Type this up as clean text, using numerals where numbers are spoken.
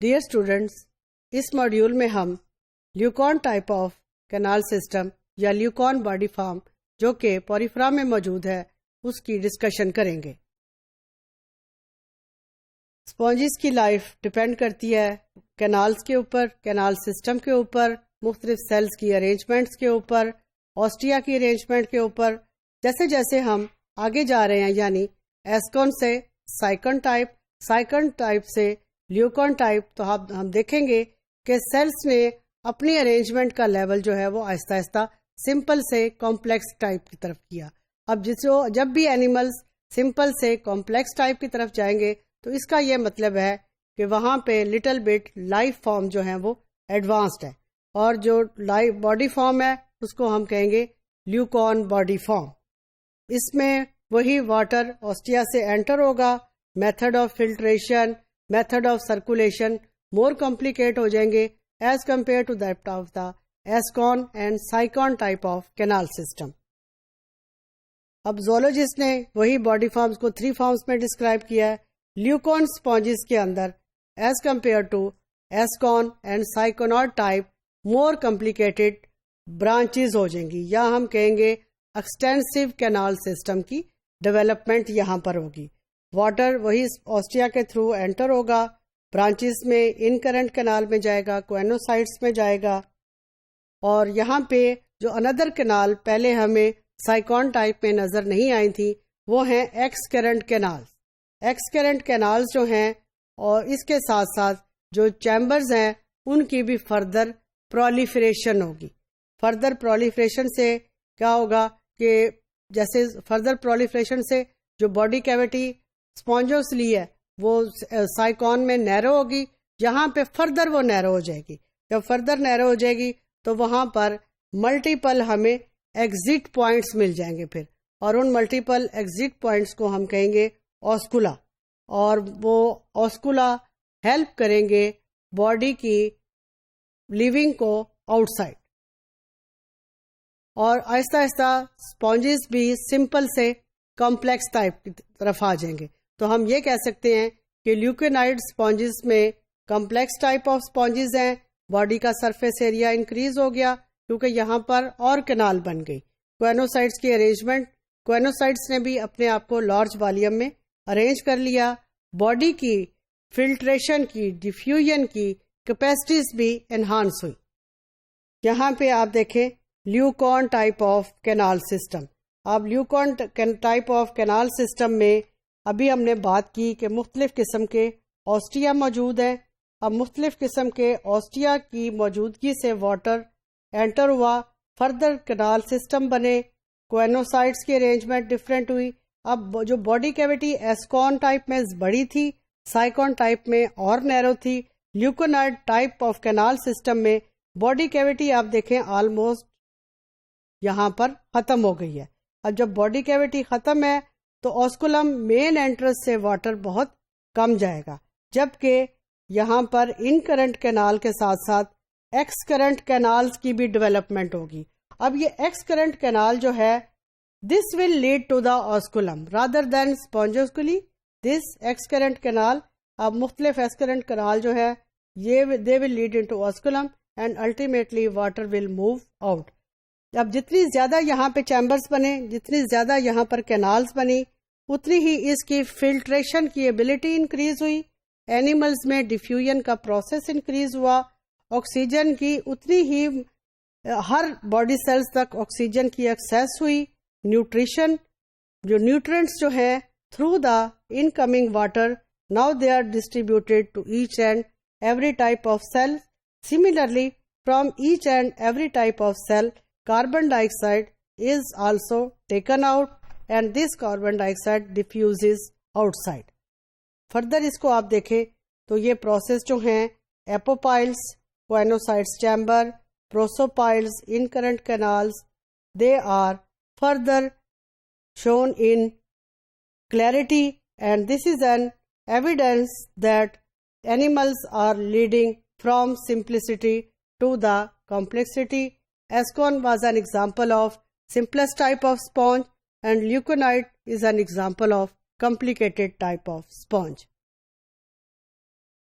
Dear students, اس module میں ہم لیوکون type of canal system یا لیوکون باڈی فارم جو کہ پوریفرا میں موجود ہے اس کی ڈسکشن کریں گے۔ اسپونجز کی لائف ڈپینڈ کرتی ہے کینالز کے اوپر، کینال سسٹم کے اوپر، مختلف سیلز کی ارینجمنٹس کے اوپر، آسٹیا کی ارینجمنٹ کے اوپر۔ جیسے جیسے ہم آگے جا رہے ہیں، یعنی ایسکون سے سائیکن ٹائپ، سائیکن ٹائپ سے لیوکون ٹائپ، تو ہم دیکھیں گے کہ سیلز نے اپنی ارینجمنٹ کا لیول جو ہے وہ آہستہ آہستہ سمپل سے کمپلیکس ٹائپ کی طرف کیا۔ اب جب بھی اینیملز سمپل سے کمپلیکس ٹائپ کی طرف جائیں گے تو اس کا یہ مطلب ہے کہ وہاں پہ لٹل بٹ لائف فارم جو ہیں وہ ایڈوانسڈ ہے، اور جو باڈی فارم ہے اس کو ہم کہیں گے لیوکون باڈی فارم۔ اس میں وہی واٹر آسٹیا سے انٹر ہوگا، method of filtration, method of circulation more complicate ہو جائیں گے as compare to that of the ascon and sycon type of canal system. اب زولوجسٹ نے وہی باڈی فارمز کو 3 فارمز میں ڈسکرائب کیا ہے۔ لیوکون اسپونجز کے اندر as compare to ascon and syconoid type more complicated branches ہو جائیں گی، یا ہم کہیں گے ایکسٹینسو کینال سسٹم کی ڈیولپمنٹ یہاں پر ہوگی۔ واٹر وہی آسٹیا کے تھرو انٹر ہوگا، برانچز میں ان کرنٹ کینال میں جائے گا، کوئنوسائٹس میں جائے گا، اور یہاں پہ جو اندر کینال پہلے ہمیں سائیکون ٹائپ میں نظر نہیں آئی تھی وہ ہیں x current canal. X current canals جو ہیں، اور اس کے ساتھ ساتھ جو چیمبرز ہیں ان کی بھی فردر پرولیفریشن ہوگی۔ فردر پرولیفریشن سے کیا ہوگا کہ جیسے فردر پرولیفریشن سے جو باڈی کیویٹی اسپونجوس لی ہے وہ سائیکون میں نیرو ہوگی، یہاں پہ فردر وہ نیرو ہو جائے گی۔ جب فردر نیرو ہو جائے گی تو وہاں پر ملٹیپل ہمیں ایگزٹ پوائنٹس مل جائیں گے پھر، اور ان ملٹیپل ایگزٹ پوائنٹس کو ہم کہیں گے اوسکولا، اور وہ اوسکولا ہیلپ کریں گے باڈی کی لیونگ کو آؤٹ سائڈ، اور آہستہ آہستہ اسپونجز بھی سمپل سے کمپلیکس ٹائپ کی طرف آ جائیں گے۔ تو ہم یہ کہہ سکتے ہیں کہ لیوکینائڈ اسپونجز میں کمپلیکس ٹائپ آف اسپونجز ہیں، باڈی کا سرفیس ایریا انکریز ہو گیا کیونکہ یہاں پر اور کینال بن گئی۔ کوئنوسائٹس کی ارینجمنٹ، کوئنوسائٹس نے بھی اپنے آپ کو لارج والیوم میں ارینج کر لیا، باڈی کی فلٹریشن کی، ڈیفیوژن کی کیپیسٹیز بھی انہانس ہوئی۔ یہاں پہ آپ دیکھیں لیوکون ٹائپ آف کینال سسٹم۔ اب لیوکون ٹائپ آف کینال سسٹم میں ابھی ہم نے بات کی کہ مختلف قسم کے آسٹیا موجود ہیں۔ اب مختلف قسم کے آسٹیا کی موجودگی سے واٹر انٹر ہوا، فردر کینال سسٹم بنے، کوئنوسائٹس کی ارینجمنٹ ڈفرینٹ ہوئی۔ اب جو باڈی کیویٹی ایسکون ٹائپ میں بڑی تھی، سائیکون ٹائپ میں اور نیرو تھی، لیوکونائڈ ٹائپ آف کینال سسٹم میں باڈی کیویٹی آپ دیکھیں آلموسٹ یہاں پر ختم ہو گئی ہے۔ اب جب باڈی کیویٹی ختم ہے تو اوسکولم مین انٹرنس سے واٹر بہت کم جائے گا، جبکہ یہاں پر ان کرنٹ کینال کے ساتھ ساتھ ایکس کرنٹ کینالز کی بھی ڈیولپمنٹ ہوگی۔ اب یہ ایکس کرنٹ کینال جو ہے this will lead to the osculum rather than spongocoel, this excurrent canal, اب مختلف ایکس کرنٹ کینال جو ہے یہ they will lead into osculum and ultimately water will move out. اب جتنی زیادہ یہاں پہ چیمبرز بنے، جتنی زیادہ یہاں پر کینالز بنی، اتنی ہی اس کی فلٹریشن کی ایبلٹی انکریز ہوئی، اینیملز میں ڈیفیوژن کا پروسیس انکریز ہوا، آکسیجن کی اتنی ہی ہر باڈی سیلز تک آکسیجن کی ایکسیس ہوئی، نیوٹریشن جو نیوٹرینٹس جو ہیں through the incoming water now they are distributed to each and every type of cell. Similarly from each and every type of cell carbon dioxide is also taken out and this carbon dioxide diffuses outside. Further اس کو آپ دیکھیں تو یہ process جو ہیں apopyles, choanocytes chamber, prosopyles, incurrent canals, they are further shown in clarity, and this is an evidence that animals are leading from simplicity to the complexity. Ascon was an example of simplest type of sponge and leuconite is an example of complicated type of sponge.